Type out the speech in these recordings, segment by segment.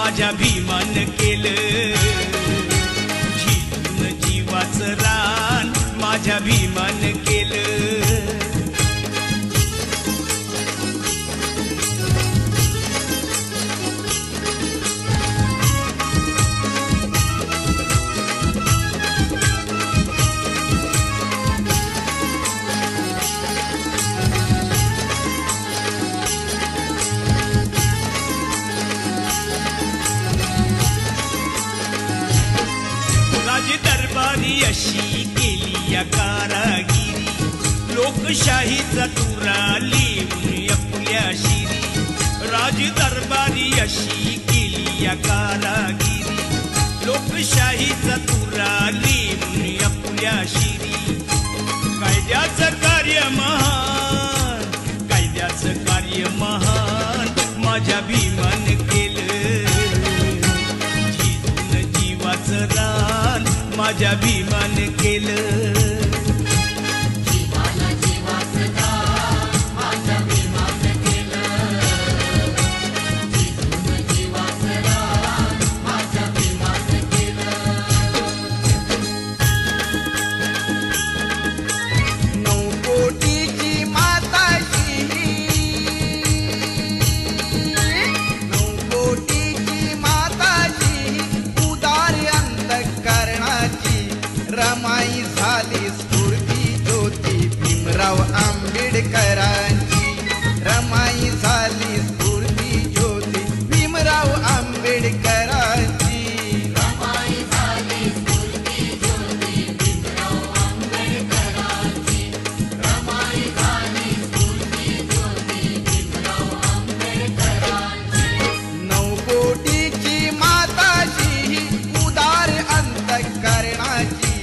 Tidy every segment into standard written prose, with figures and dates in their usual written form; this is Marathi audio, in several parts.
माझ्या भीमान केलं, झिजून जीवाचं रान माझ्या भीमान केलं. दरबारी अशी केली या कारागिरी, लोकशाहीचा तुरा लिहून आपल्या शिरी. राज दरबारी अशी केली या कारागिरी, लोकशाहीचा तुरा लिहून आपल्या शिरी. कायद्याचं कार्य महान, कायद्याचं कार्य महान माझ्या भीमान केलं, झिजून जीवाचं रान माझ्या भीमान केलं. रमाई झाली स्फूर्ती ज्योती भीमराव आंबेडकरांची. रमाई झाली स्फूर्ती ज्योती भीमराव आंबेडकरांची. रमाई झाली स्फूर्ती ज्योती भीमराव आंबेडकरांची. रमाई झाली स्फूर्ती ज्योती भीमराव आंबेडकरांची. 9 कोटीची माताची उदार अंतःकरणाची.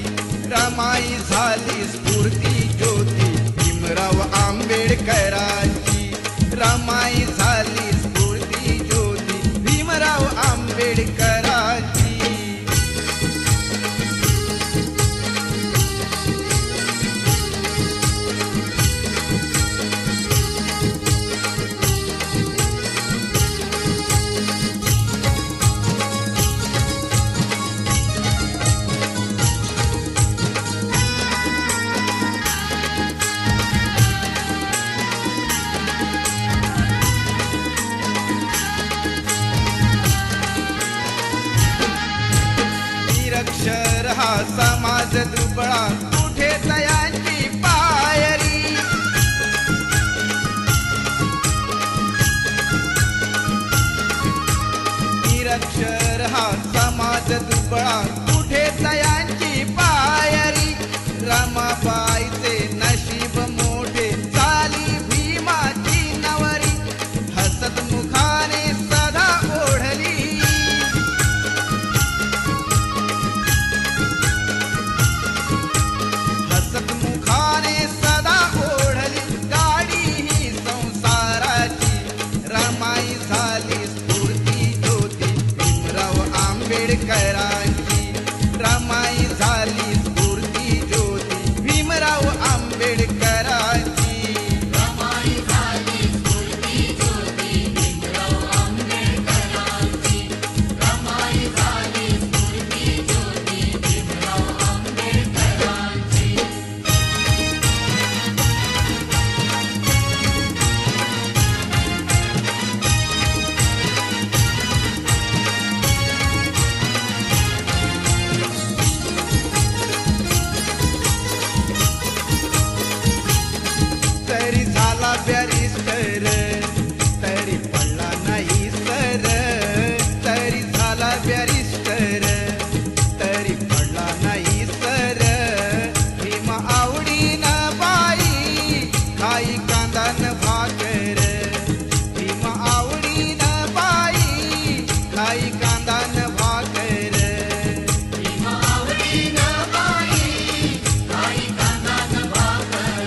रमाई झाली स्फूर्ती ज्योती भीमराव आंबेडकरांची. रमाई झाली स्फूर्ती ज्योती भीमराव आंबेडकरांची. निरक्षर हा समाज दुबळा कुठे तयांची पायरी. निरक्षर हा समाज दुबळा कुठे तयांची पायरी. रमाबाईचे नशीब मोठे झाली भीमाची नवरी. हसत मुखाने सदा ओढली, मुखाने सदा ओढली गाडी ही संसाराची. रमाई झाली स्फूर्ती ज्योती भीमराव आंबेडकरांची. रमाई झाली स्फूर्ती ज्योती भीमराव आंबेडकरांची. रमाई झाली स्फूर्ती ज्योती भीमराव आंबेडकरांची. रमाई झाली स्फूर्ती ज्योती भीमराव आंबेडकरांची. तरी झाला बॅरिस्टर तरी पडला नाही सर. तरी झाला बॅरिस्टर तरी पडला नाही सर. भीमा आवडीनं बाई खाई कांदा न भाकर. भीमा आवडीनं बाई खाई कांदा न भाकर. भीमा आवडीनं बाई खाई कांदा न भाकर.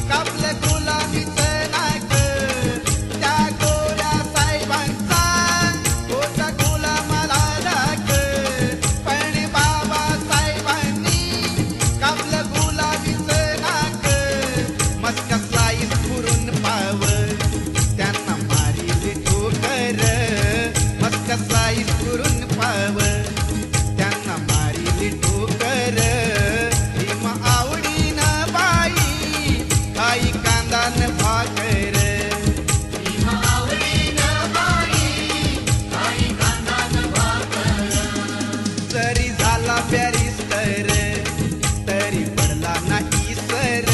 कापलं खाई कांदा न भाकर भीमा आवडीनं बाई काही कांदा न भाकर जरी झाला बॅरिस्टर तरी पडला नाही सर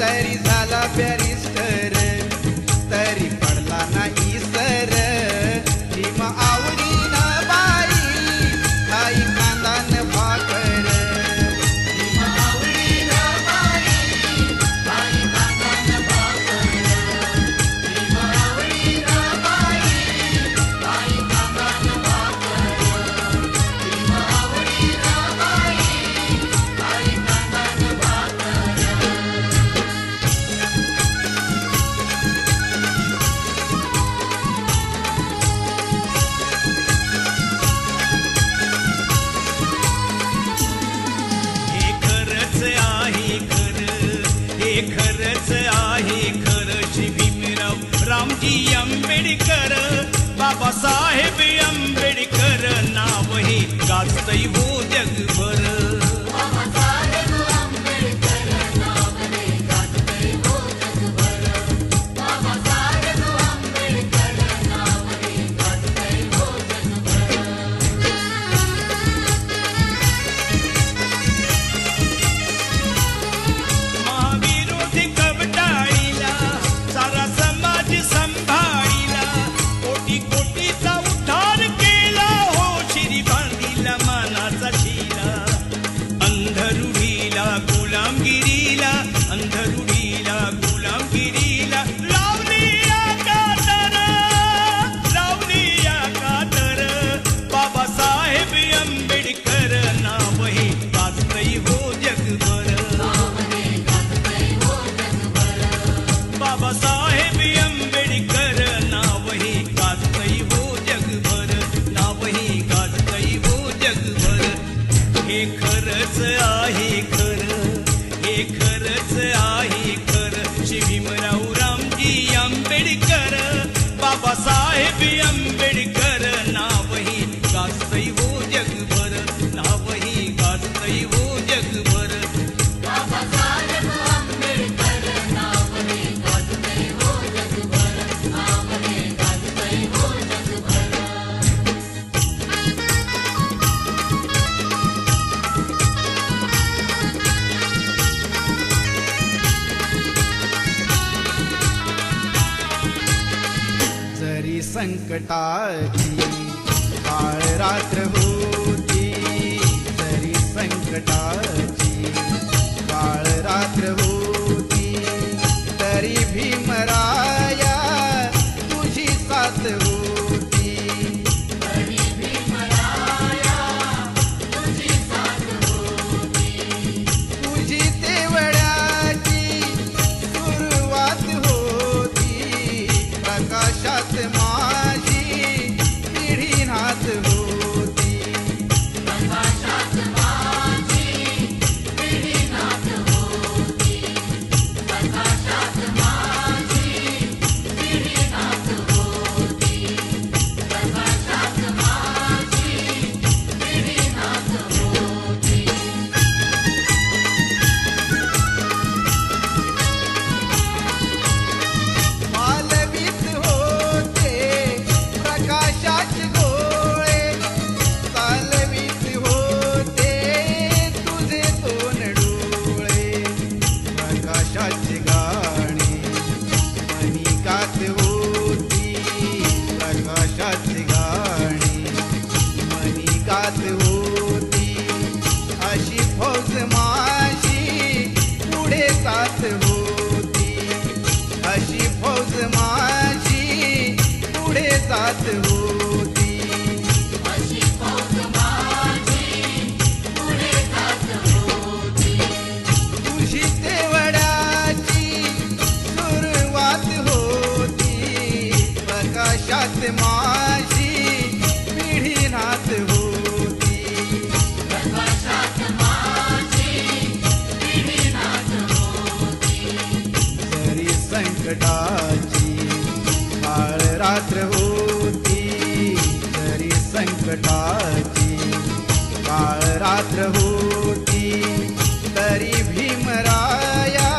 तरी झाला बॅरिस्टर तरी पडला नाही सर भीमा आवडीनं बाई खाई कांदा न भाकर भीमा आवडीनं बाई काही कांदा न भाकर भीमा आवडीनं बाई काही कांदा न भाकर भीमा आवडीनं बाई काही कांदा न भाकर हे खरंच आहे खरं हे खरंच आहे खरं श्री भीमराव रामजी आंबेडकर बाबासाहेब आंबेडकर नाव हे गाजतंय हो जगभर बाबासाहेब आंबेडकर नाव हे गाजतंय हो जगभर बाबासाहेब आंबेडकर नाव हे गाजतंय हो जगभर महाविरोधी कवटाळीला सारा समाज संभाळीला कोटी कोटीचा उद्धार केला हो शिरी बांधिला मानाचा शिला अंधरुढीला गुलामगिरीला अंधरुढीला गुलामगिरीला लावली या कातर बाबासाहेब आंबेडकर नाव हे गाजतंय हो जगभर नाव हे गाजतंय हो जगभर बाबासाहेब आंबेडकर नाव हे गाजतंय हो जगभर नाव हे गाजतंय हो जगभर हे खरंच आहे खरं हे खरंच आहे खरं श्री भीमराव रामजी आंबेडकर बाबासाहेब आंबेडकर नाव हे गाजतंय हो जगभर नाव हे गाजतंय हो जगभर बाबासाहेब आंबेडकर नाव हे गाजतंय हो जगभर नाव हे गाजतंय हो जगभर जरी संकटाची काळ रात्र होती जरी संकटाची काळ रात्र होती तरी भीमराया तुझी साथ होती तरी भीमराया तुझी साथ होती तुझी तेवढ्याची सुरुवात होती प्रकाशात माझी पिढी नाथ होती प्रकाशात माझी पिढी नाथ होती प्रकाशात माझी पिढी नाथ होती प्रकाशात माझी पिढी नाथ होती मालवीत होते प्रकाशाचे गोळे चालवीत होते तुझे दोन डोळे प्रकाशाची गाणी मनी गात होती प्रकाशाची गाणी मनी गात होती अशी फौज माझी पुढे जात होती अशी फौज माझी पुढे जात होती अशी फौज माझी पुढे जात होती तुझी तेवढ्याची सुरुवात होती प्रकाशात माझी पिढी नाथ होती प्रकाशात माझी पिढी नाथ होती जरी संकटाची काळ रात्र होती जरी संकटाची काळ रात्र होती तरी भीमराया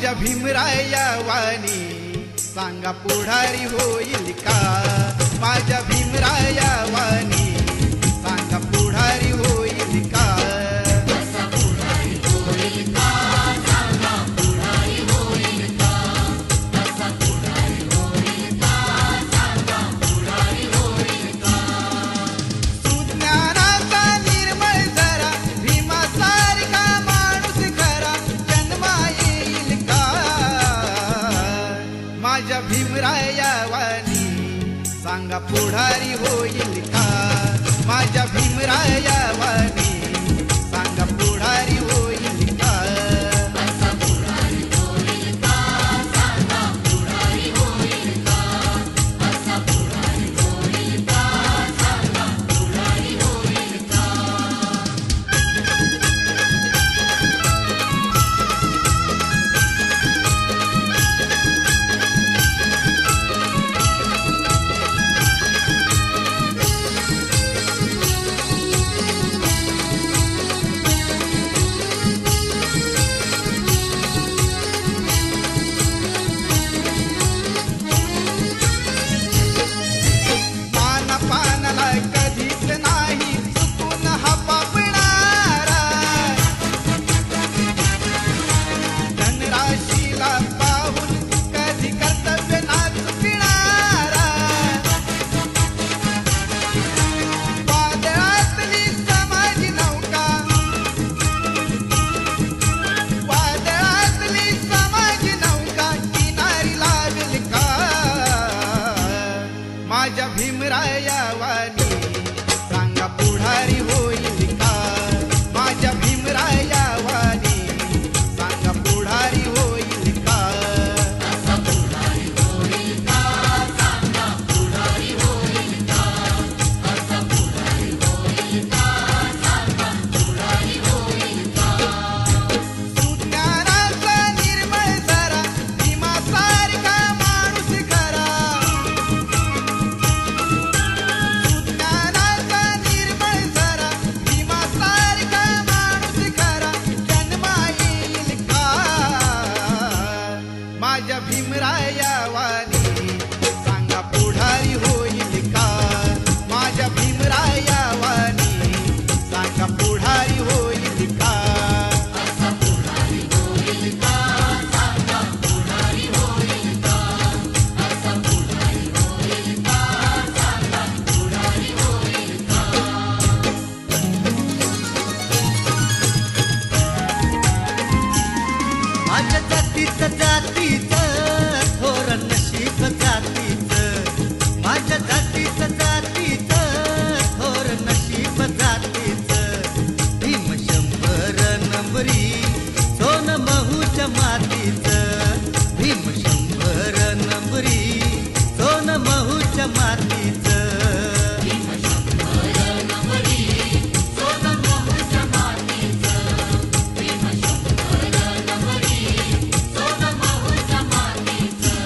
माझ्या भीमराया वाणी सांगा पुढारी होईल का? माझ्या भीमराया वाणी सांगा पुढारी होईल का? असा पुढारी होईल का? सांगा पुढारी होईल का? असा पुढारी होईल का? सांगा पुढारी होईल का? सुज्ञानाचा निर्मळ जरा भीमासारखा माणूस खरा जन्मा येईल का? माझ्या भीमराया वाणी सांगा पुढारी होईल का? माझ्या भीमराया वाणी सांगा पुढारी होईल का? असा पुढारी होईल का? सांगा पुढारी होईल का? असा पुढारी होईल का? सांगा पुढारी होईल का? पाना पानाला कधीच नाही चुकून हा पापणारा धनराशीला पाहून कधी कर्तव्य ना चुकणारा वादळातली समाज नौका वादळातली समाज नौका किनारी लागेल का? माझ्या भीमराया वाणी सांगा पुढारी होईल का? माझ्या भीमराया वाणी सांगा पुढारी होईल का? असा पुढारी होईल का? सांगा पुढारी होईल का? असा पुढारी होईल का? सांगा पुढारी होईल का? सुज्ञानाचा निर्मळ जरा भीमासारखा माणूस खरा सुज्ञानाचा निर्मळ जरा भीमासारखा माणूस खरा जन्मा येईल का? माझ्या भीमराया वाणी सांगा पुढारी होईल का? माझ्या भीमराया वाणी सांगा पुढारी होईल का? असा पुढारी होईल का? सांगा पुढारी होईल का? असा पुढारी होईल का? सांगा पुढारी होईल का? माझ्या जातीचं थोर नशीब जातीचं माझ्या जातीचं थोर नशीब जातीचं भीम 100 नंबरी सोन महूच्या मातीचं भीम 100 नंबरी सोन महूच्या मातीचं भीम 100 नंबरी सोन महूच्या मातीचं भीम 100 नंबरी सोन महूच्या मातीचं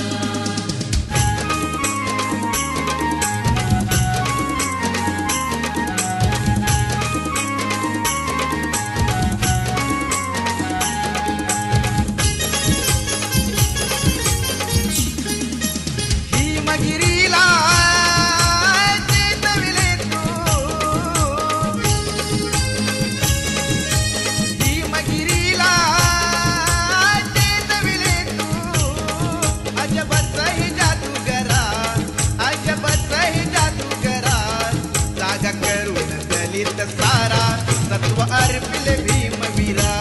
भीमगिरीला चेतविले तू भीमगिरीला चेतविले तू अजबच हे जादूगरा अजबच हे जादूगरा जागा करून दलित सारा सत्व अर्पिले भीमवीरा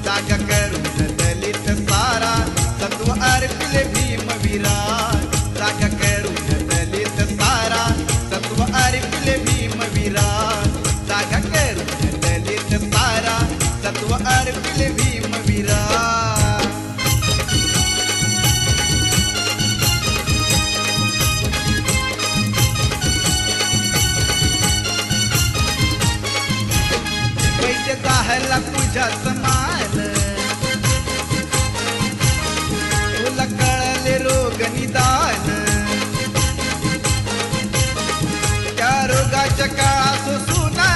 जागा करून दलित सारा सत्व अर्पिले भीमवीरा जागा करून दलित सारा सत्व अर्पिले भीमवीरा जागा करून दलित सारा सत्व अर्पिले भीमवीरा वैद्य जाहला तुझ्या समान तुला कळले रोग निदान त्या रोगाच्या काळात सुना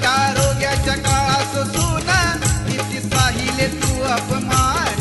त्या रोग्याच्या काळात सुना किती साहिले तू अपमान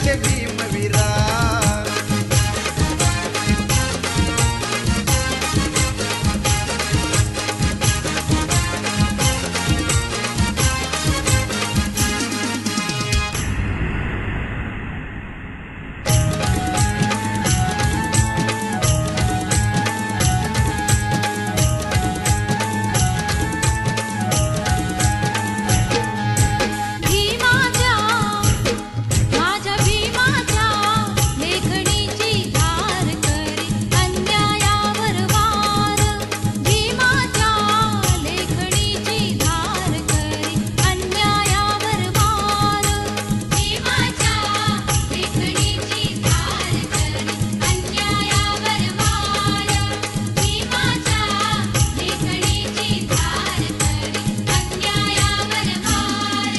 ते भीमवीरा. भीमाच्या माझ्या भीमाच्या लेखणीची धार करी अन्यायावर वार. भीमाच्या लेखणीची धार करी अन्यायावर वार. भीमाच्या लेखणीची धार करी अन्यायावर वार. भीमाच्या लेखणीची धार करी अन्यायावर वार.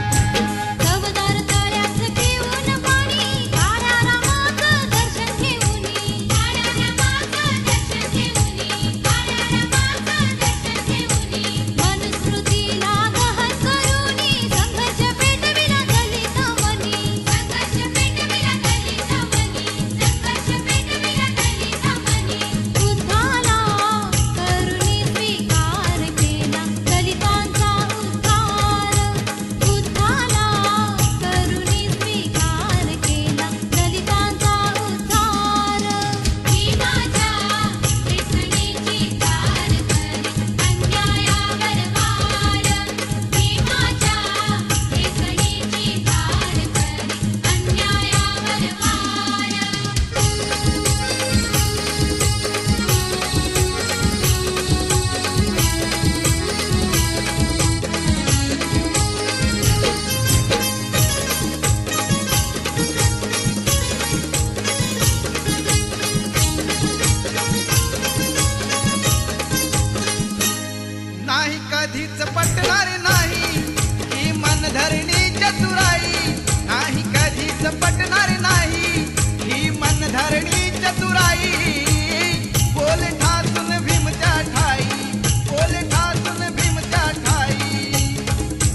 चवदार तळ्यात घेऊन पाणी काळ्या रामाचं दर्शन घेऊनी. काळ्या रामाचं दर्शन घेऊनी. काळ्या रामाचं दर्शन घेऊनी. मनुस्मृतीला गहन करूनी संघर्ष पेटविला दलित मनी. संघर्ष पेटविला दलित मनी. संघर्ष पेटविला दलित मनी. बुद्धाला करुणी स्वीकार केला दलितांचा उद्धार. बुद्धाला करुणी स्वीकार केला दलितांचा उद्धार. भीमाच्या लेखणीची धार करी अन्यायावर वार. भीमाच्या लेखणीची धार करी अन्यायावर वार. नाही कधीच पटणार नाही ही मनधरणी चतुराई. नाही कधीच पटणार नाही ही मनधरणी चतुराई. बोल ठासून भीमच्या ठाई. बोल ठासून भीमच्या ठाई.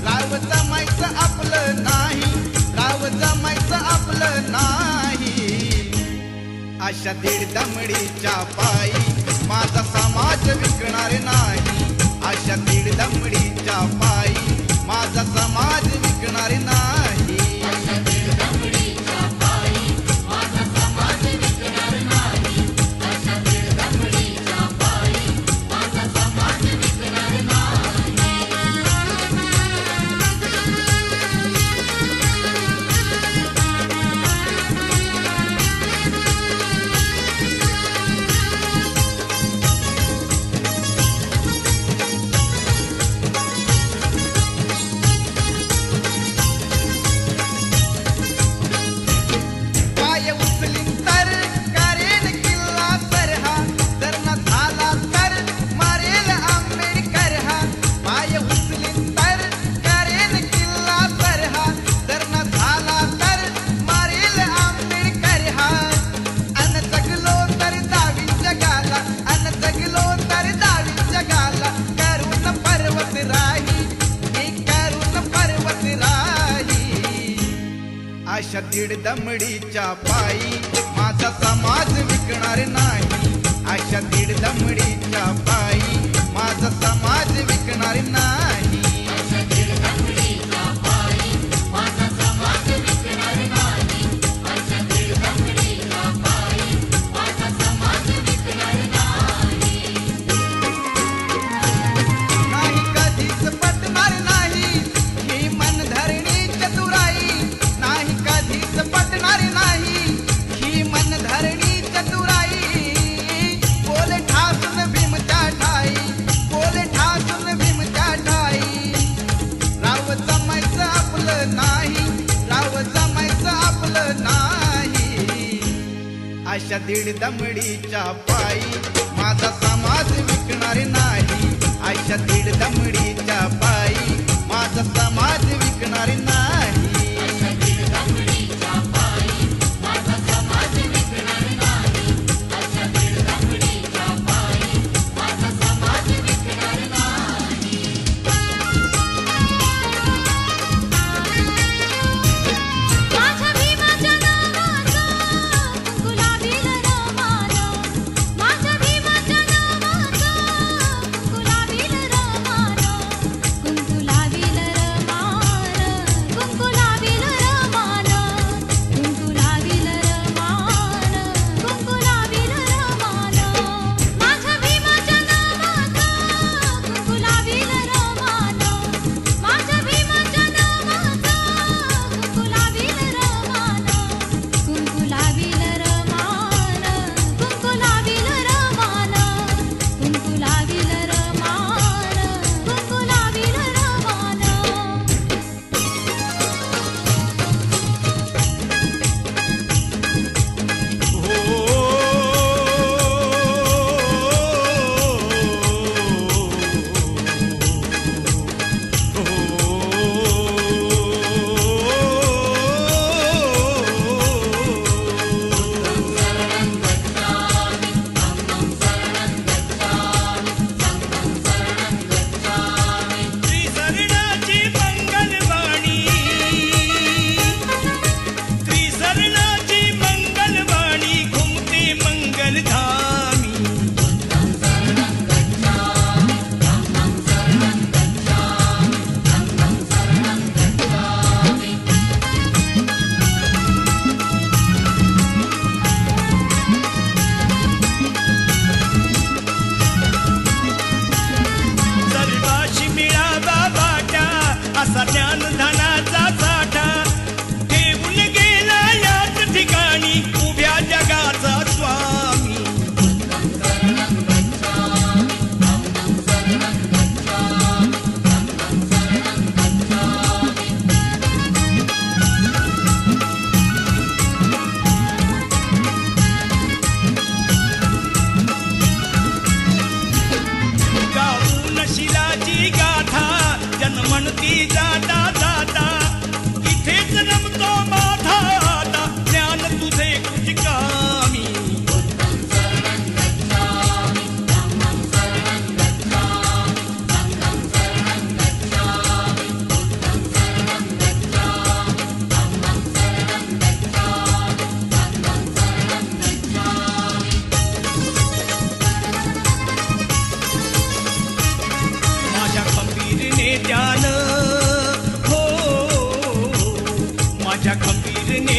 राव जमायचं आपलं नाही. राव जमायचं आपलं नाही. अशा दीड दमडीच्या पायी माझा समाज विकणार नाही. अशा दीड दमडीच्या पायी माझा समाज विकणार नाही. अशा दीड दमडीच्या पायी माझा समाज विकणार नाही. अशा दीड दमडीच्या पायी माझा समाज विकणार नाही. पाय उचलीन तर करेन किल्ला तर हा. जर न झाला तर मारेल आंबेडकर हा. पाय उचलीन तर करेन किल्ला तर हा. जर न झाला तर मारेल आंबेडकर हा. अन जगलो तर दावी जगाला. अन जगलो तर दावी जगाला. करून पर्वत राही. मी करून पर्वत राही. अशा दीड दमडीच्या पायी माझा समाज विकणार नाही. अशा दीड दमडीच्या पायी माझा समाज विकणार नाही. अशा दीड दमडीच्या पायी माझा समाज विकणार नाही. अशा दीड दमडीच्या पायी माझा समाज विकणार नाही. नाही कधीच पटणार नाही ही मनधरणी चतुराई. नाही कधीच पटणार नाही ही मनधरणी चतुराई. बोल ठासून भीमच्या ठाई. बोल ठासून भीमच्या ठाई. राव जमायचं आपलं नाही. राव जमायचं आपलं नाही. अशा दीड दमडीच्या पायी माझा समाज विकणार नाही. अशा दीड दमडीच्या पायी माझा समाज विकणार नाही. अशा दीड दमडीच्या पायी माझा समाज विकणार नाही. अशा दीड दमडीच्या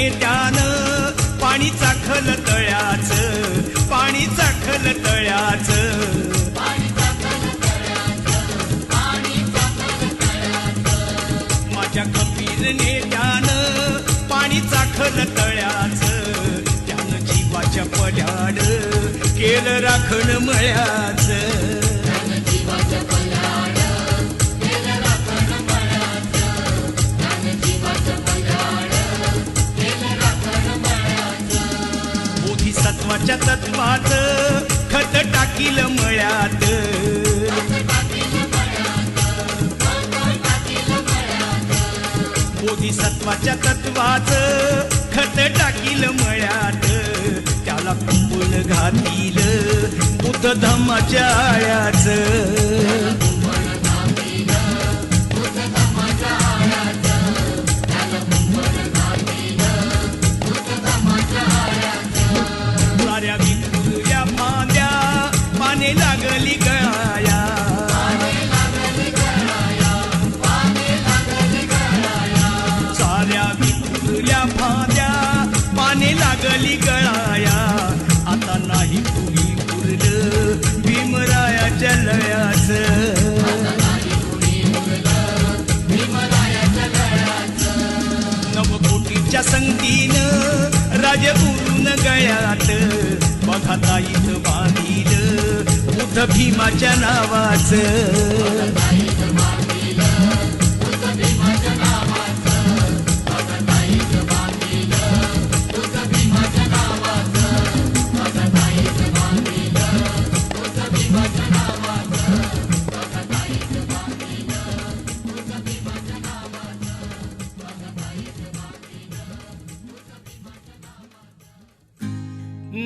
नेत्यानं पाणी चाखल तळ्याचं, पाणी चाखल तळ्याचं. माझ्या खंबीर नेत्यानं पाणी चाखल तळ्याचं, त्यानं जीवाच्या पल्याड केलं राखण मळ्याचं. बोधिसत्वाच्या तत्वाचं खत टाकील मळ्यात, बोधिसत्वाच्या तत्वाचं खत टाकील मळ्यात, त्याला कुंपण घातील बुद्ध धम्माच्या आळ्याचं. साऱ्या विखुरल्या फांद्या पाने लागली गळाया, साऱ्या विखुरल्या फांद्या पाने लागली गळाया. आता नाही कुणी उरलं भीमरायाच्या लळ्याचं. नवकोटीच्या संगतीनं राजगुरून गळ्यात, बघा ताईत बांधील बुद्ध भीमाच्या नावाचं.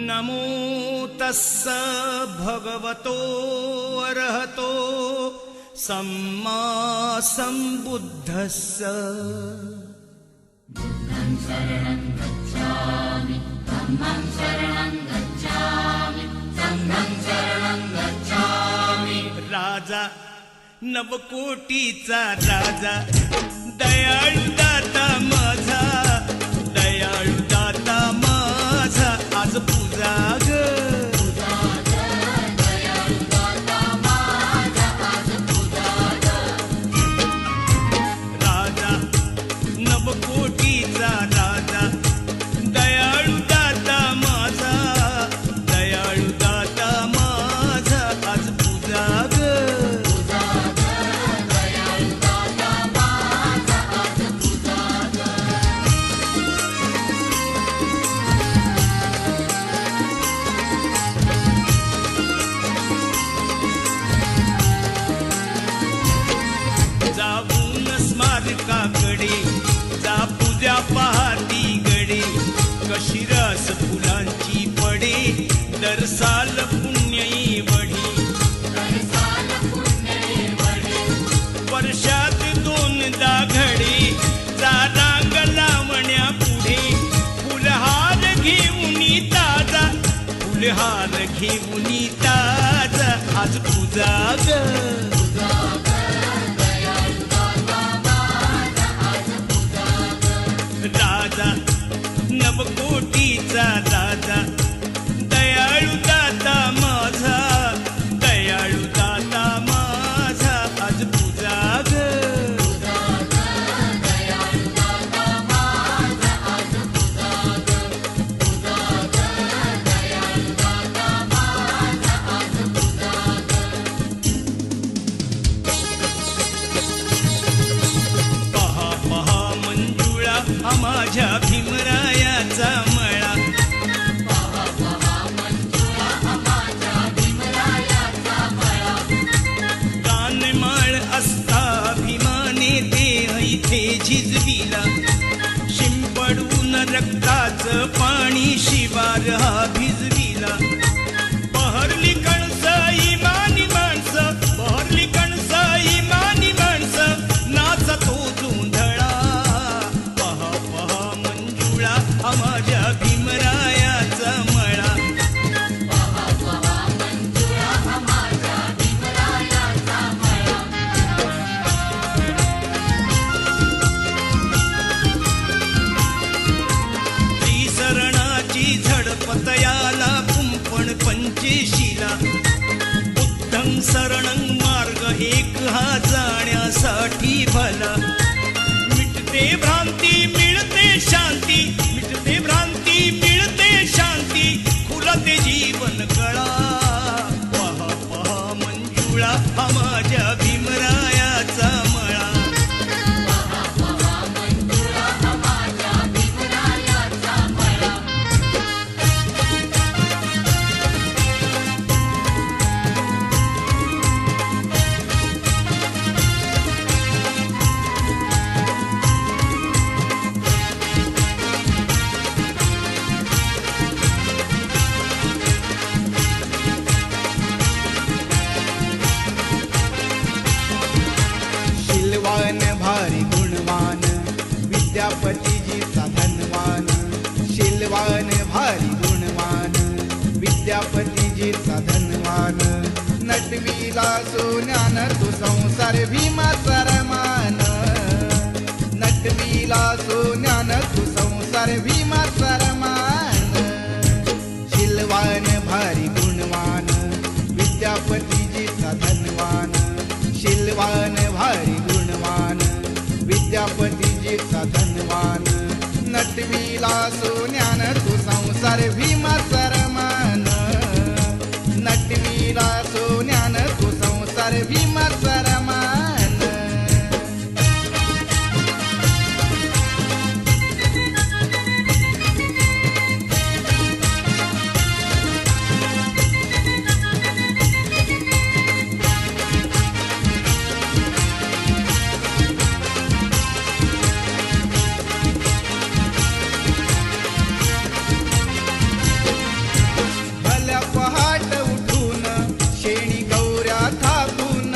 नमो तस्स भगवतो अरहतो सम्मा सम्बुद्धस्स. राजा नवकोटीचा राजा, दयाळू दाता माझा, दयाळू दाता माझा, आज पूजा ग. राजा नवकोटीचा राजा, दयाळू दाता माझा, दयाळू दाता माझा, आज पूजा ग. जाऊन स्मारकाकडे जा पूजा पाहती गडे, कशी रस फुलांची पडे दरसाल पुण्यई वढी. वर्षात दोनदा घडे जा रांग लावण्या पुढे, फुलहार घेऊनी ताजा, फुलहार घेऊनी ताजा, आज पूजा ग. राजा नवकोटीचा राजा, दयाळू दाता माझा, दयाळू दाता माझा, आज पूजा ग. पहा पहा मंजुळा माझ्या भीमरायाचा मळा, कानमाळ असता भीमाने ते ऐथे झिजविला, शिंपडून रक्ताचं पाणी शिवार हा भिजविला. बहरली कणस इमानी माणसं, बहरली कणस इमानी माणसं, नाचतो जोंधळा. पहा पहा मंजुळा माझ्या भीमरायाचा मळा. बुद्धं शरणं मार्ग एक हा जाण्यासाठी भला. मिटते भ्रांती मिळते शांती, मिटते भ्रांती मिळते शांती, खुलते जीवन कळा. पहा पहा मंजुळा हा माझ्या भीमरायाचा मळा. शीलवान भारी गुणवान विद्यापतीजीचा धनवान. शीलवान भारी गुणवान विद्यापतीजीचा धनवान. नटविला सोन्यान तो संसार भीमाचा रमान. नटविला सोन्यान तो संसार भीमाचा रमान. शीलवान भारी गुणवान विद्यापतीजीचा धनवान. शीलवान भारी गुणवान विद्यापतीजीचा धनवान. नटविला सोन्यान तो संसार भीमाचा रमान. नटविला सोन्यान तो संसार भीमाचा रमान. भल्या पहाट उठून शेणी गौऱ्या थापून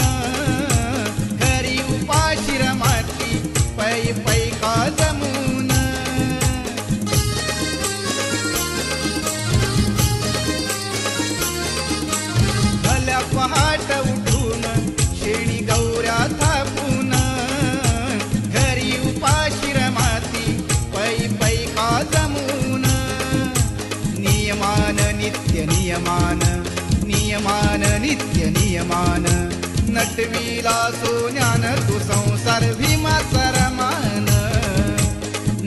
घरी उपाशी रमाती पै पै का जमून. भल्या पहाट उठून शेणी गौऱ्या थापून घरी उपाशी रमाती पै पै का जमून. नियमान नित्य नियमान नियमान नित्य नियमान. नटविला सोन्यान तो संसार भीमाचा रमान.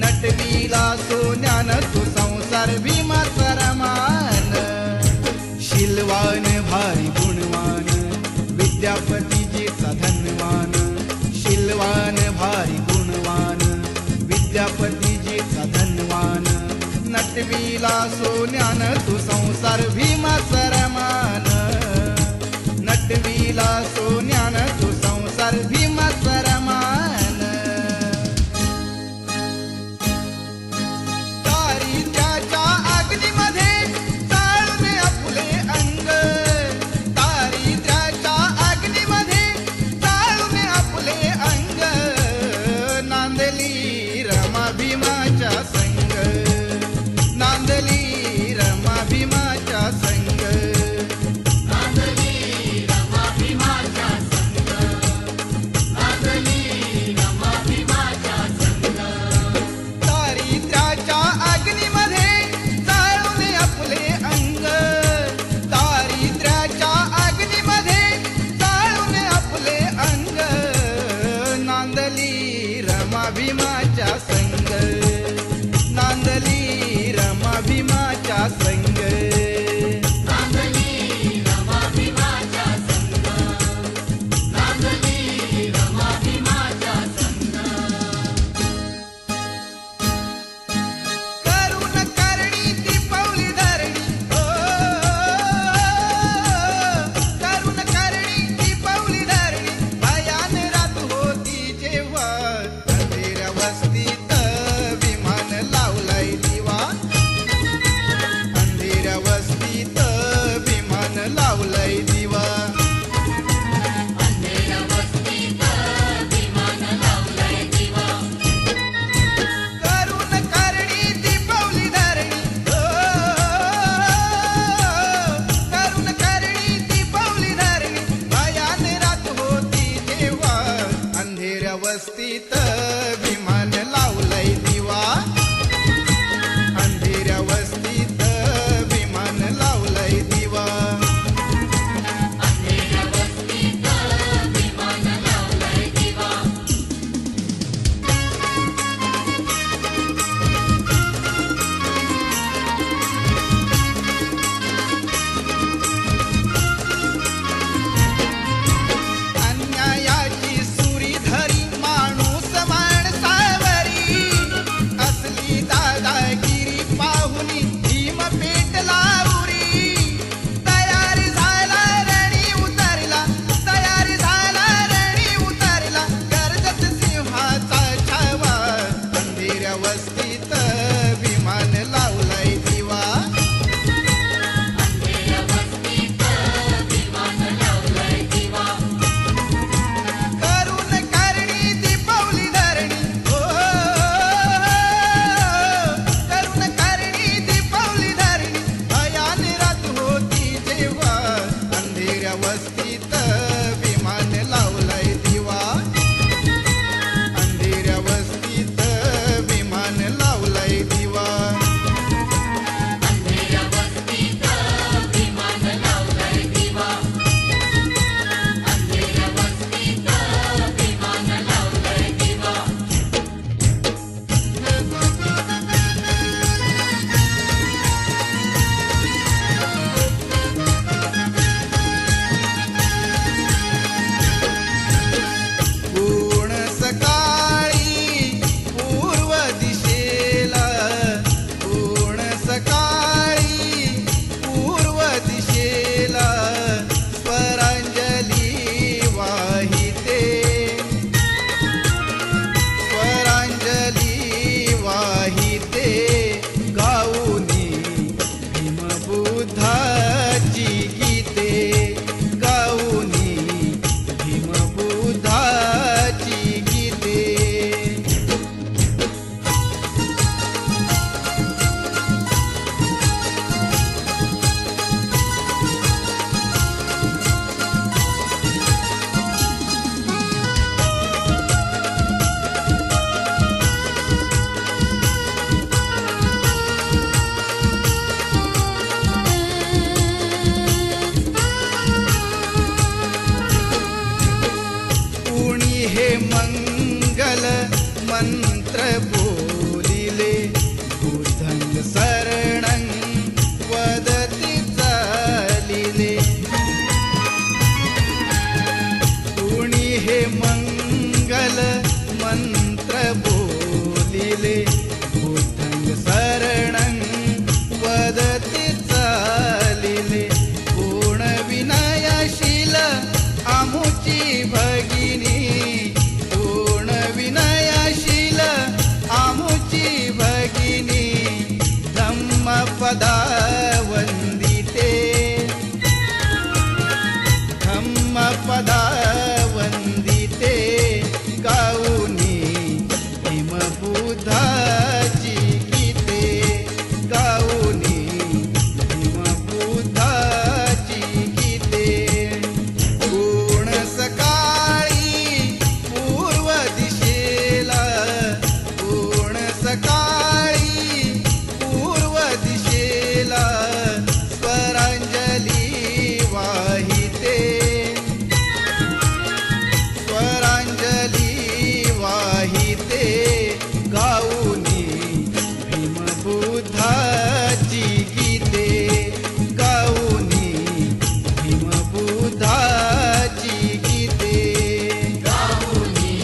नटविला सोन्यान तो संसार भीमाचा रमान. शीलवान भारी गुणवान विद्यापतीजीचा धनवान. शीलवान भारी गुणवान विद्यापतीजीचा धनवान. नटविला सोन्यान तो संसार भीमाचा रमान. नटविला सोन्यान तो संसार भीमाचा रमान. दारिद्र्याच्या अग्नीमध्ये चाळून आपले अंग. दारिद्र्याच्या अग्नीमध्ये चाळून आपले अंग. नांदली रमा भीमाच्या संग. नांदली रमा भीमाच्या संग. वस्तीत विमान लावलाय दिवा अंधेऱ्या वस्तीत विमान लावलाय दिवा अंधेऱ्या वस्तीत विमान लावलाय दिवा अंधेऱ्या वस्तीत विमान लावलाय दिवा पूर्ण सकाळी पूर्व दिशेला पूर्ण सकाळी पूर्व दिशेला स्वरांजली वाहिते स्वरांजली वाहिते गाऊनी भीमबुद्धाची गीते गाऊनी भीमबुद्धाची गीते कुणी हे मंगल मंत्र बोलिले बुद्धं शरणं वदति चालिले कुणी हे मंगल मंत्र बोलिले बुद्धं शरणं वदति चालिले पूर्ण विनयशील आमुची भगिनी पूर्ण विनयशील आमुची भगिनी धम्मपदा वंदिते धम्मपदा वंदिते गाऊनी भीमबुद्धाची गीते गाऊनी भीमबुद्धाची गीते पूर्ण सकाळी पूर्व दिशेला पूर्ण सकाळी पूर्व दिशेला स्वरांजली वाहिते स्वरांजली वाहिते गाऊनी भीमबुद्धाची गीते गाऊनी भीमबुद्धाची गीते गाऊनी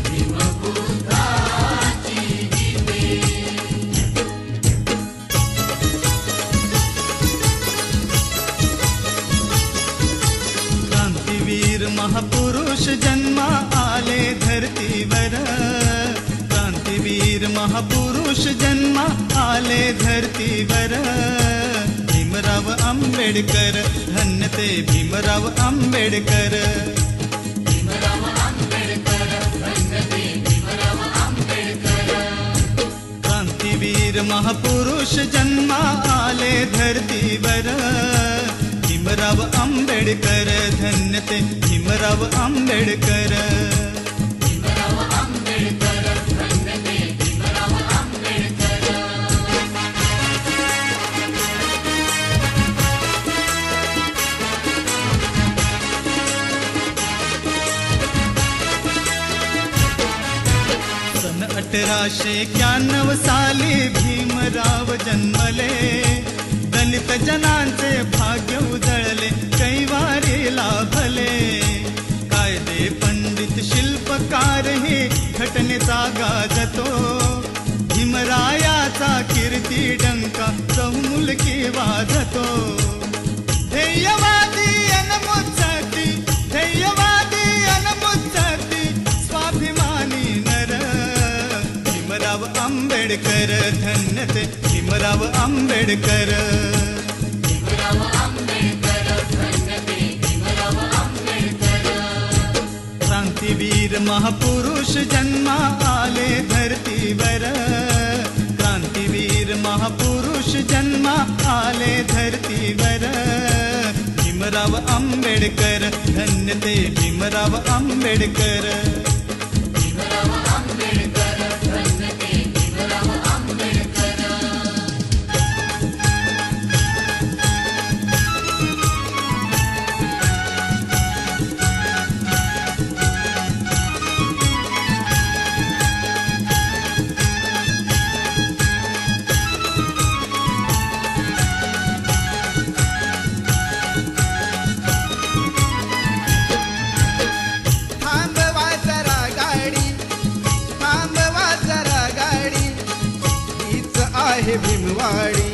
भीमबुद्धाची गीते क्रांतीवीर महापुरुष जन्मा आले धरतीवर क्रांतीवीर महापुरुष जन्मा आले धरतीवर भीमराव आंबेडकर धन्य ते भीमराव आंबेडकर भीमराव आंबेडकर धन्य ते भीमराव आंबेडकर क्रांतीवीर महापुरुष जन्मा आले धरतीवर भीमराव आंबेडकर धन्य ते भीमराव आंबेडकर भीमराव आंबेडकर धन्य ते भीमराव आंबेडकर सन 1891 साली भीमराव जन्मले दलित जनांचे भाग्य उजळले कैवारी लाभले कायदे पंडित शिल्पकार हे घटनेचा गाजतो भीमरायाचा कीर्ती डंका चौमुलकी वाजतो ध्येयवादी अनमुत्सती ध्येयवादी अनमुत्सती स्वाभिमानी नर भीमराव आंबेडकर धन्य ते भीमराव आंबेडकर भीमराव आंबेडकर धन्य ते भीमराव आंबेडकर क्रांतीवीर महापुरुष जन्मा आले धरतीवर क्रांतीवीर महापुरुष जन्मा आले धरतीवर भीमराव आंबेडकर, धन्य ते भीमराव आंबेडकर. भीमराव आंबेडकर, धन्य ते भीमराव आंबेडकर. थांबवा जरा गाडी, थांबवा जरा गाडी, हीच आहे भीमवाडी.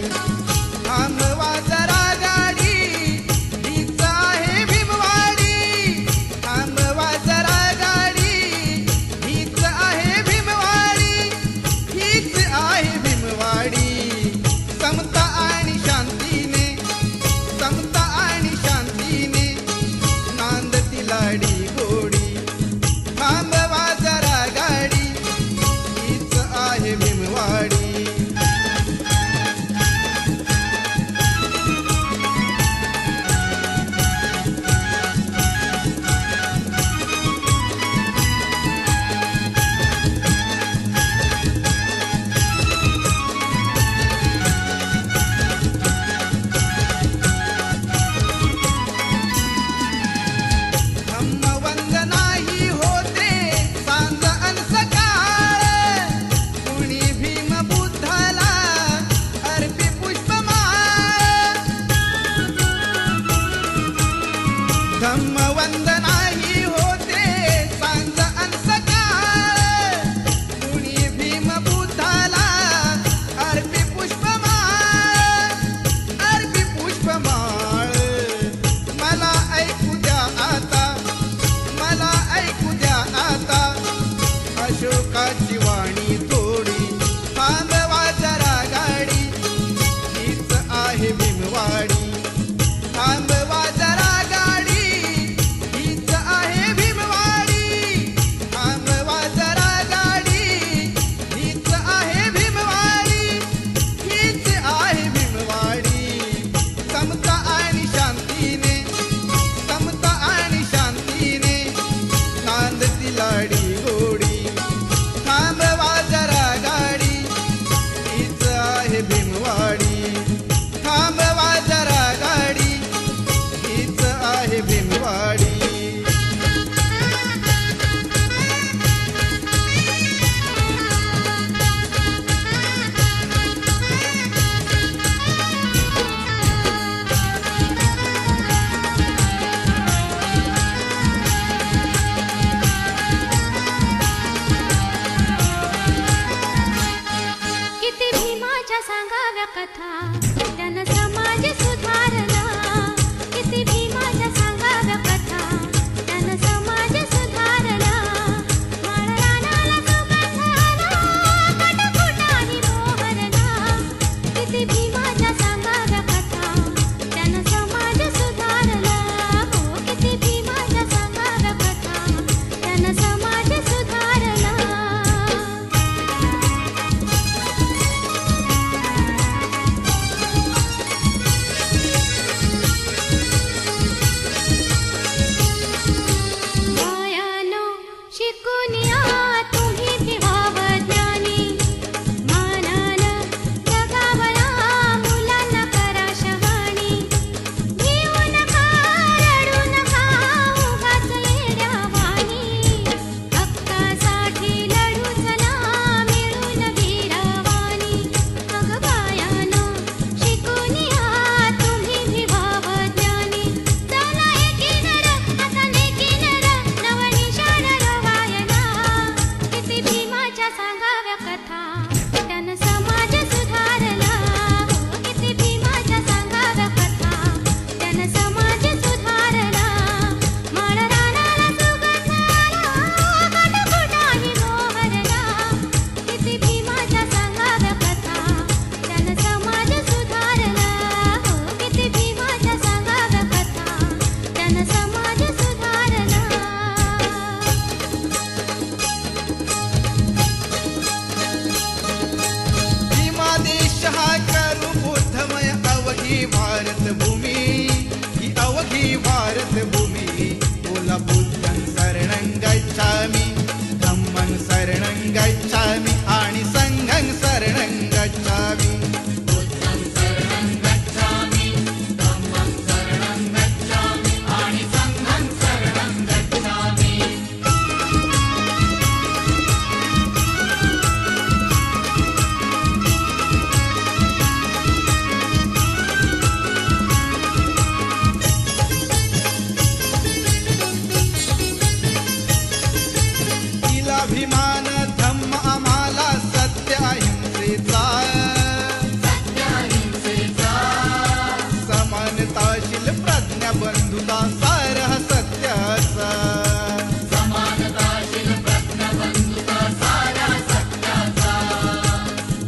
थांबवा जरा गाडी, हीच आहे भीमवाडी. थांबवा जरा गाडी, हीच आहे भीमवाडी. हीच आहे भीमवाडी. समता आणि शांतीने, समता आणि शांतीने नांदती लाडी गोडी. थांबवा जरा गाडी, हीच आहे भीमवाडी. धम्मवंदनाही होते सांज अन सकाळ. कुणी भीम बुद्धाला अर्पी पुष्पमाळ. धम्मवंदनाही होते सांज अन सकाळ. कुणी भीम बुद्धाला अर्पी पुष्पमाळ. अर्पी पुष्पमाळ. मला ऐकू द्या आता, मला ऐकू द्या आता अशोकाची वाणी थोडी. थांबवा जरा गाडी, हीच आहे भीमवाडी. थांबवा जरा गाडी, हीच आहे भीमवाडी. थांबवा जरा गाडी, हीच आहे भीमवाडी. हीच आहे भीमवाडी. समता आणि शांतीने, समता आणि शांतीने नांदती लाडी गोडी. थांबवा जरा गाडी, हीच आहे भीमवाडी. थांबवा जरा गाडी, हीच आहे भीमवाडी. किती भीमाच्या सांगाव्या कथा, त्यानं समाज सुधारला. किती भीमाच्या सांगाव्या कथा, त्यानं समाज सुधारला. माळरानाला सुगंध आला, कटकुटाही मोहरला. किती भीमाच्या सांगाव्या कथा, त्यानं समाज सुधारला. हो, किती भीमाच्या सांगाव्या कथा, त्यानं समाज सुधारला. मायानो शिकून या तुम्ही भिवाव ज्ञानी. मानानं जगावला मुलांना करा शहाणी. भिवू नका, रडू नका, उगाच येड्यावानी. हक्कासाठी लढू चला, मिळून वीरवानी. अगं बायानो शिकून या तुम्ही भिवाव ज्ञानी. चला एकीनं र, आता नेकीनं र, नवनिशाण रवायला. किती भीमाच्या सांगाव्या कथा, त्यानं समाज सुधारला. हो, किती भीमाच्या सांगाव्या कथा, त्यानं समाज सुधारला. माळरानाला सुगंध आला, कटकुटाही मोहरला. किती भीमाच्या सांगाव्या कथा, त्यानं समाज सुधारला. हो, किती भीमाच्या सांगाव्या कथा, त्यानं समाज सुधारला. भीमा देश हा करू बुद्धमय अवघी भारत भूमी. ही अवघी भारतभूमी बोला बुद्धं शरणं गच्छामि धम्मं शरणं गच्छामि आणि संघं शरणं गच्छामि बुद्धं शरणं गच्छामि धम्मं शरणं गच्छामि आणि संघं शरणं गच्छामि अभिमान धम्म आम्हाला सत्य अहिंसेचा सत्याहिंसेचा समानताशील प्रज्ञा बंधुता सारह सत्याचा समानताशील प्रज्ञाबंधुता सारा सत्याचा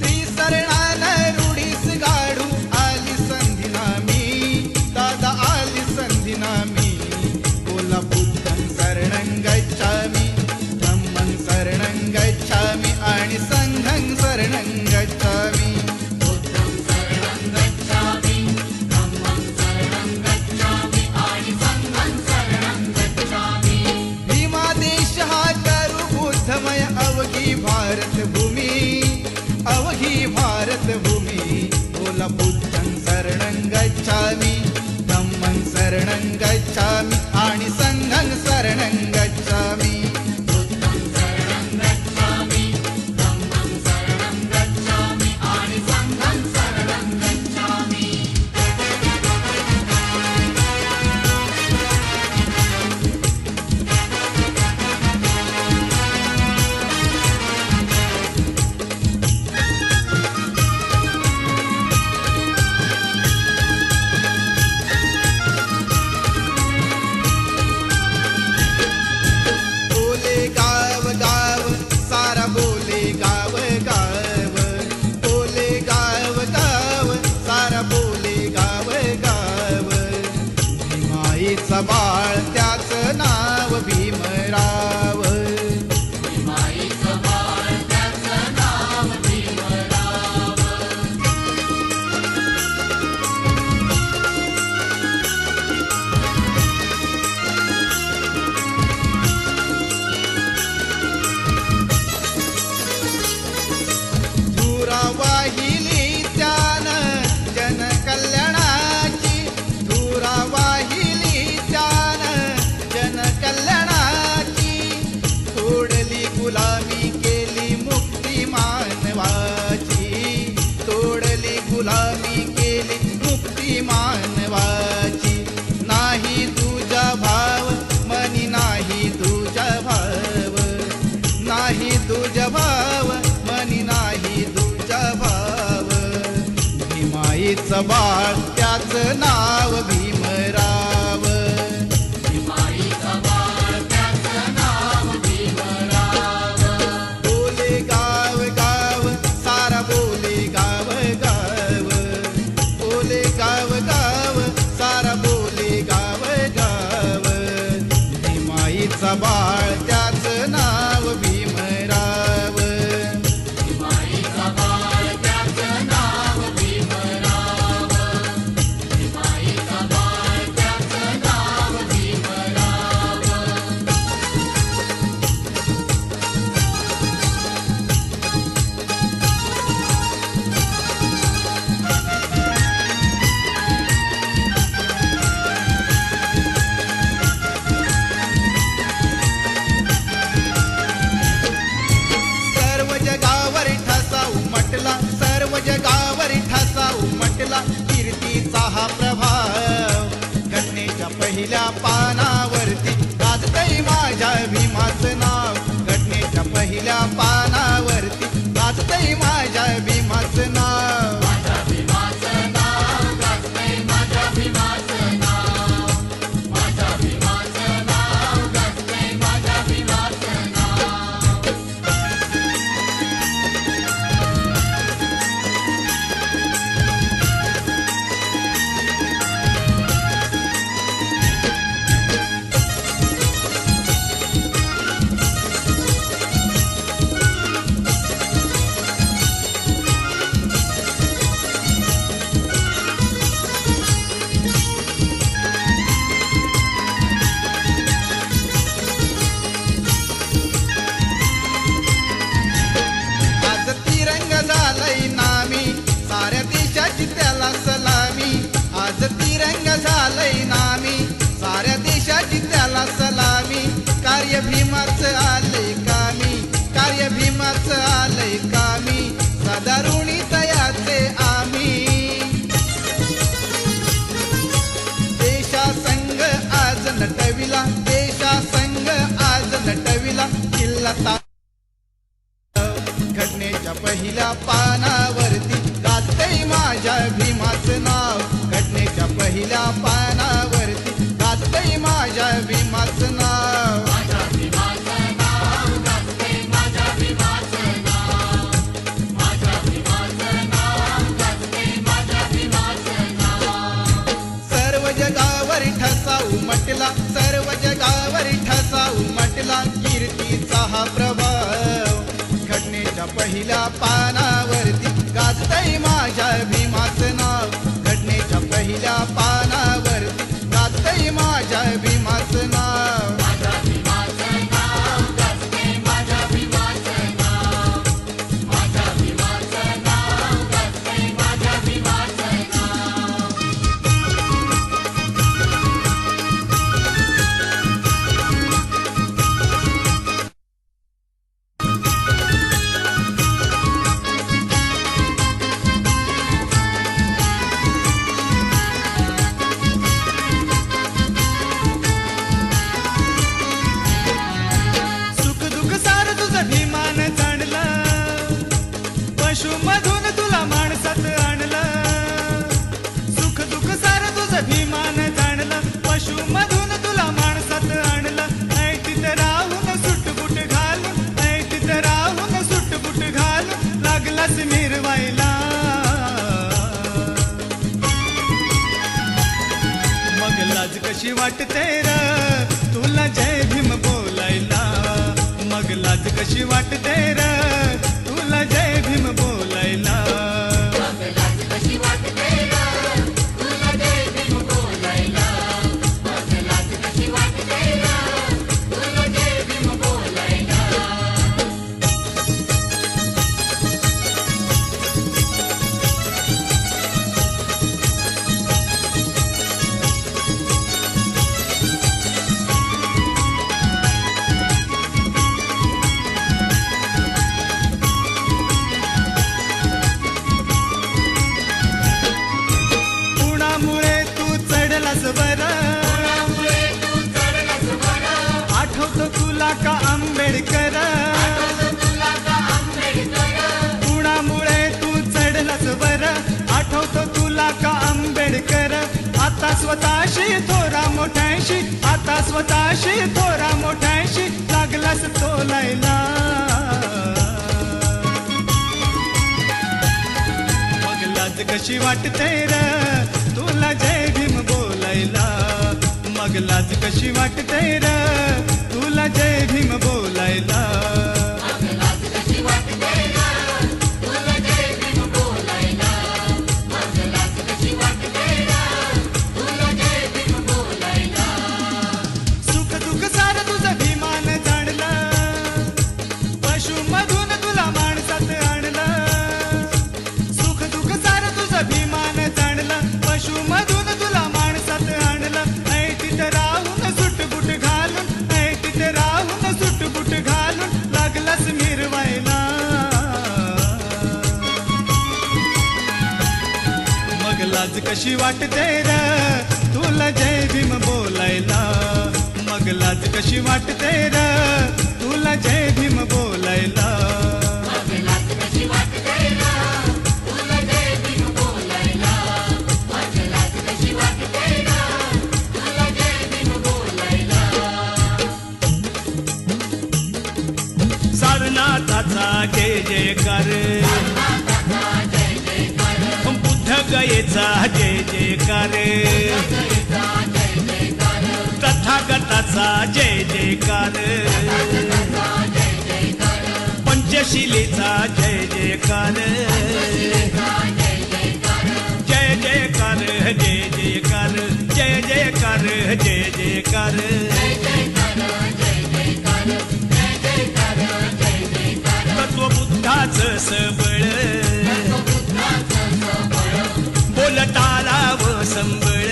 त्रिसरणान रूढीस गाडू आली संधी नामी दादा आली संधी नामी बोला बुद्धं शरणं गच्छामि धम्मं शरणं गच्छामि आणि संघं शरणं गच्छामि बुद्धं शरणं गच्छामि धम्मं शरणं गच्छामि आणि संघं शरणं गच्छामि भीमादेश हा करू बुद्धमय अवघी भारतभूमी बोला बुद्धं शरणं गच्छामि धम्मं शरणं गच्छामि आणि संघं शरणं गच्छामि बुद्धं शरणं गच्छामि धम्मं शरणं गच्छामि आणि संघं शरणं गच्छामि बोले गाव गाव सारा बोले गाव गाव बोले गाव गाव सारा बोले गाव गाव भीमाईचा बाळ त्याचं नाव भीमराव माईचं बाळ त्याचं नाव भीमराव धुरा वाहिली त्यानं जनकल्याणाची धुरा वाहिली त्यानं जनकल्याणाची तोडली गुलामी केली मुक्ती मानवाची तोडली गुलामी केली मुक्ती मानवाची नाही तुझा भाव मनी नाही तुझा भाव नाही तुझा भाव मनी नाही तुझा भाव भीमाईचं बाळ त्याचं नाव भीमराव माईचं बाळ त्याचं नाव भीमराव बोले गाव गाव सारा बोले गाव गाव बोले गाव गाव सारा बोले गाव गाव भीमाईचा बाळ त्याचं नाव भीमराव माईचं बाळ त्याचं नाव भीमराव माईचं बाळ त्याचं नाव भीमराव सर्व जगावर ठसा उमटला सर्व जगावर ठसा उमटला कीर्तीचा हा प्रभाव घटनेच्या पहिल्या पानावरती गाजतय माझ्या भीमाचं नाव घटनेच्या पहिल्या पानावरती गाजतय माझ्या भीमाचं नाव माझ्या भीमाचं नाव गाजतंय माझ्या भीमाचं नाव माझ्या भीमाचं नाव गाजतंय माझ्या भीमाचं नाव उमटला सर्व जगावर ठसा उमटला कीर्तीचा हा प्रभाव घटनेच्या पहिल्या पानावरती गाजतय माझ्या भीमाचं नाव घटनेच्या पहिल्या पानावरती गाजतय माझ्या भीमाचं नाव माझ्या भीमाचं नाव गाजते माझ्या भीमाचं नाव माझ्या भीमाचं नाव गाजते माझ्या भीमाचं नाव सुख दुःख सार तुझं भीमान जाणलं पशुमधून तुला माणसात आणलं सुख दुःख सार तुझं भीमान जाणलं पशुमधून तुला माणसात आणलं ऐटीत राहून सुटबुट घालून ऐटीत राहून सुटबुट घालून लागलास मिरवायला मग लाज कशी वाटते र तुला जय भीम बोलायला मग लाज कशी वाटते र तुला जय भीम बोलायला लाज कशी वाटते ग तुला जय भीम बोलायला माझं लाज कशी वाटते ग तुला जय भीम बोलायला कुणामुळे तू चढलास बरं तुझ्यामुळे तू चढलास बरं आठवतो तुला का आंबेडकर तुला का आंबेडकर कुणामुळे तू चढलास बरं आठवतो तुला का आंबेडकर आता स्वतःशी थोरा मोठ्याशी आता स्वतःशी थोरा मोठ्याशी लागलास तोलायला मग लाज कशी वाटते र तुला जय भीम बोलायला मग लाज कशी वाटते र तुला जय भीम बोलायला माझं लाज कशी वाटते ग तुला जय भीम बोलायला माझं लाज कशी वाटते ग तुला जय भीम बोलायला सुख दुःख सार तुझं भीमान जाणलं पशुमधून तुला माणसात आणलं सुख दुःख सार तुझं भीमान जाणलं पशुमधून तुला माणसात आणलं ऐटीत राहून सुटबुट घालून ऐटीत राहून सुटबुट घालून लागलास मिरवायला मग लाज कशी वाटते र तुला जय भीम बोलायला मग लाज कशी वाटते र तुला जय भीम बोलायला माझं लाज कशी वाटते ग तुला जय भीम बोलायला माझं लाज कशी वाटते ग तुला जय भीम बोलायला सारनाथाचा जय जयकार जय जयकार बुद्ध गयेचा जय जयकार जय जयकार तथागताचा जय जयकार जय जयकार पंचशिलेचा जय जयकार जय जयकार जय जयकार जय जयकार जय जयकार जय जयकार तत्वबुद्धाचं सबळ बोलताला व संबळ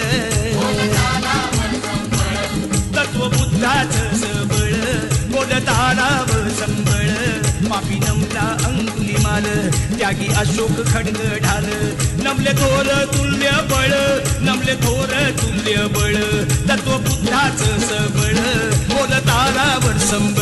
तत्वबुद्धाचं सबळ बोलताला व संबळ माफी नमला अंगुलीमाल त्यागी अशोक खड्ग ढाल नमले थोर तुल्य बळ नमले थोर तुल्य बळ तत्वबुद्धाचं सबळ बोलताला वर संबळ